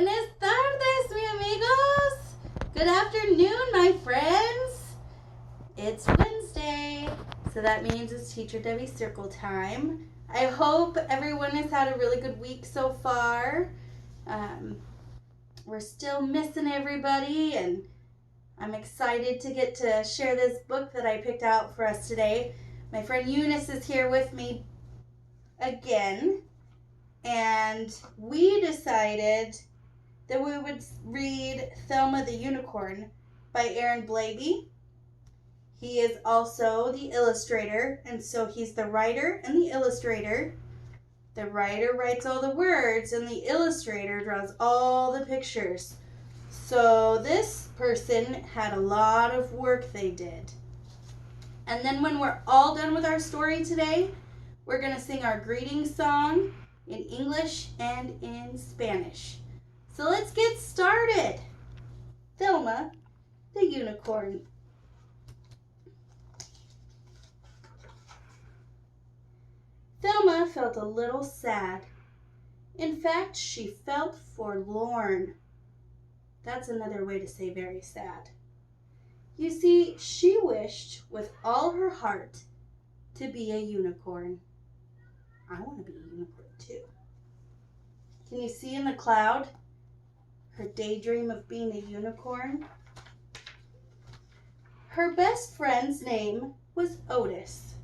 Buenas tardes, mi amigos. Good afternoon, my friends. It's Wednesday, so that means it's Teacher Debbie Circle time. I hope everyone has had a really good week so far. We're still missing everybody, and I'm excited to get to share this book that I picked out for us today. My friend Eunice is here with me again, and we decided that we would read Thelma the Unicorn by Aaron Blabey. He is also the illustrator, and so he's the writer and the illustrator. The writer writes all the words, and the illustrator draws all the pictures. So this person had a lot of work they did. And then when we're all done with our story today, we're going to sing our greeting song in English and in Spanish. So let's get started. Thelma the Unicorn. Thelma felt a little sad. In fact, she felt forlorn. That's another way to say very sad. You see, she wished with all her heart to be a unicorn. I want to be a unicorn too. Can you see in the cloud her daydream of being a unicorn? Her best friend's name was Otis.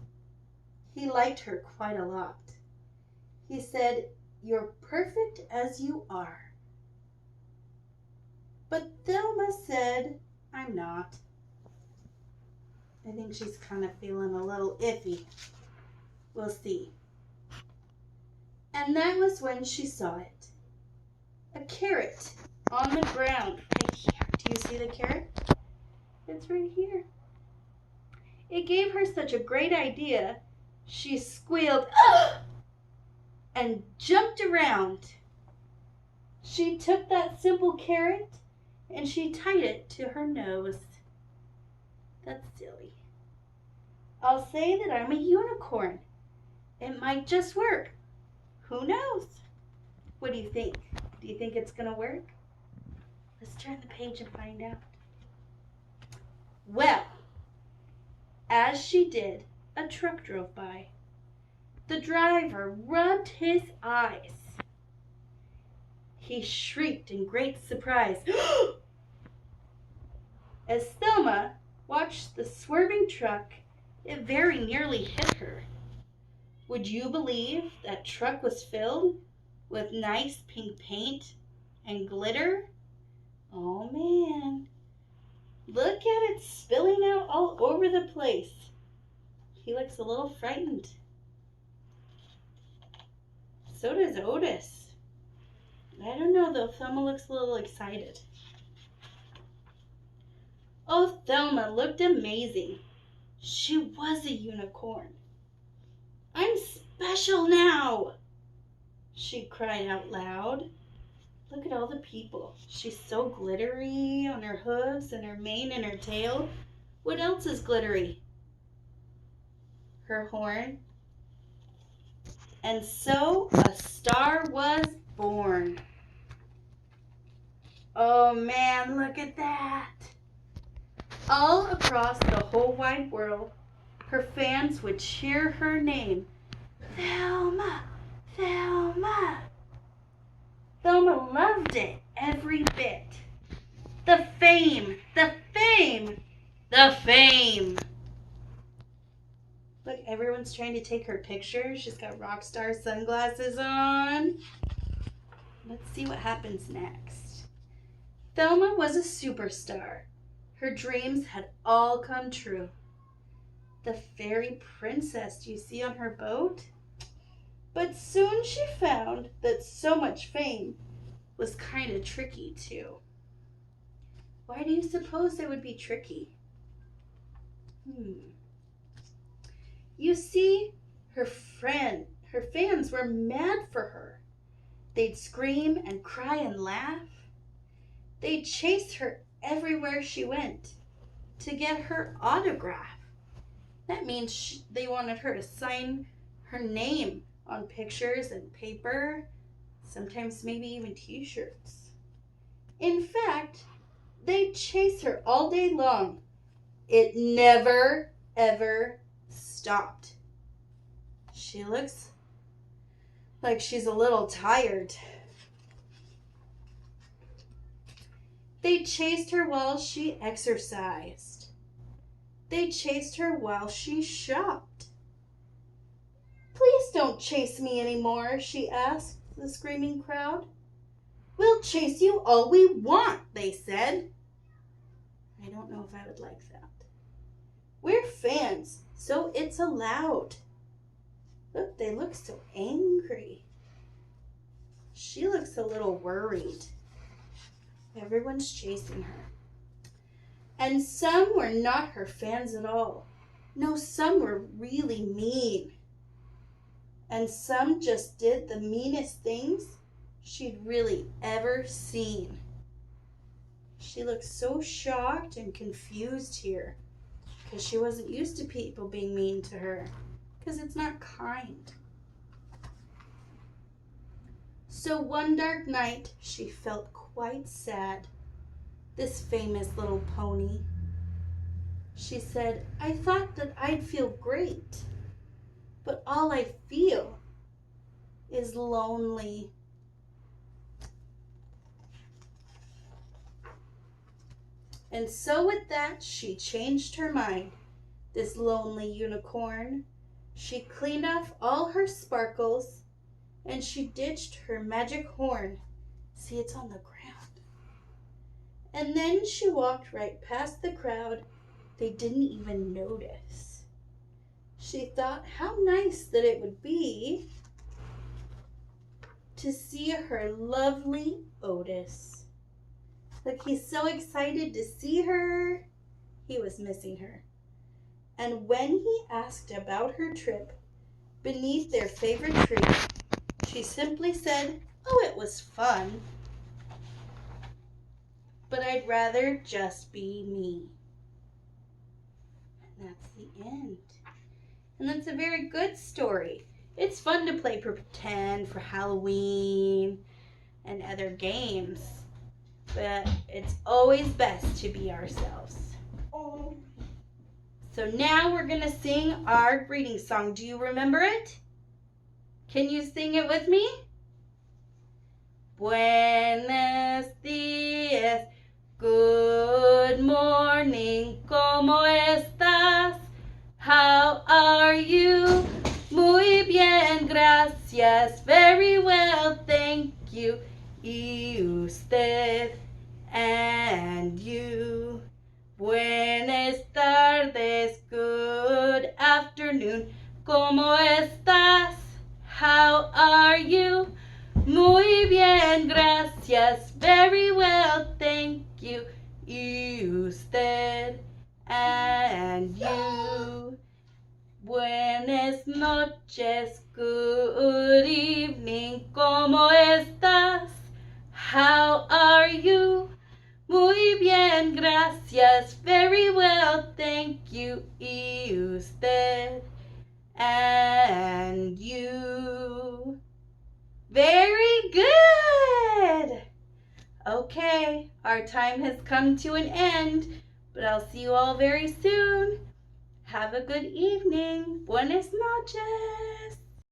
He liked her quite a lot. He said, "You're perfect as you are." But Thelma said, "I'm not." I think she's kind of feeling a little iffy. We'll see. And that was when she saw it. A carrot on the ground right here. Do you see the carrot? It's right here. It gave her such a great idea. She squealed, "Ah!" and jumped around. She took that simple carrot and she tied it to her nose. That's silly. I'll say that I'm a unicorn. It might just work. Who knows? What do you think? Do you think it's going to work? Let's turn the page and find out. Well, as she did, a truck drove by. The driver rubbed his eyes. He shrieked in great surprise as Thelma watched the swerving truck. It very nearly hit her. Would you believe that truck was filled with nice pink paint and glitter? Oh man, look at it spilling out all over the place. He looks a little frightened. So does Otis. I don't know though, Thelma looks a little excited. Oh, Thelma looked amazing. She was a unicorn. "I'm special now," she cried out loud. Look at all the people. She's so glittery on her hooves and her mane and her tail. What else is glittery? Her horn. And so a star was born. Oh man, look at that. All across the whole wide world, her fans would cheer her name. Thelma, Thelma. Thelma loved it every bit. The fame, the fame, the fame. Look, everyone's trying to take her picture. She's got rock star sunglasses on. Let's see what happens next. Thelma was a superstar. Her dreams had all come true. The fairy princess you see on her boat? But soon she found that so much fame was kind of tricky too. Why do you suppose it would be tricky? You see, her fans were mad for her. They'd scream and cry and laugh. They'd chase her everywhere she went to get her autograph. That means they wanted her to sign her name on pictures and paper, sometimes maybe even t-shirts. In fact, they'd chase her all day long. It never, ever stopped. She looks like she's a little tired. They chased her while she exercised. They chased her while she shopped. Please don't chase me anymore, she asked the screaming crowd. We'll chase you all we want, they said. I don't know if I would like that. We're fans, so it's allowed. Look, they look so angry. She looks a little worried. Everyone's chasing her. And some were not her fans at all. No, some were really mean. And some just did the meanest things she'd really ever seen. She looked so shocked and confused here because she wasn't used to people being mean to her because it's not kind. So one dark night, she felt quite sad, this famous little pony. She said, I thought that I'd feel great, but all I feel is lonely. And so with that, she changed her mind, this lonely unicorn. She cleaned off all her sparkles, and she ditched her magic horn. See, it's on the ground. And then she walked right past the crowd. They didn't even notice. She thought how nice that it would be to see her lovely Otis. Look, he's so excited to see her. He was missing her. And when he asked about her trip beneath their favorite tree, she simply said, oh, it was fun, but I'd rather just be me. And that's the end. And that's a very good story. It's fun to play pretend for Halloween and other games, but it's always best to be ourselves. So now we're going to sing our greeting song. Do you remember it? Can you sing it with me? Buenos días. Good morning. ¿Cómo estás? How are you? Muy bien, gracias. Very well, thank you. Y usted and you. Buenas tardes. Good afternoon. ¿Cómo estás? How are you? Muy bien, gracias. Very well, thank you. Y usted and you. Buenas noches, good evening. ¿Cómo estás? How are you? Muy bien, gracias. Very well, thank you. Y usted and you. Very good. Okay, our time has come to an end, but I'll see you all very soon. Have a good evening. Buenas noches.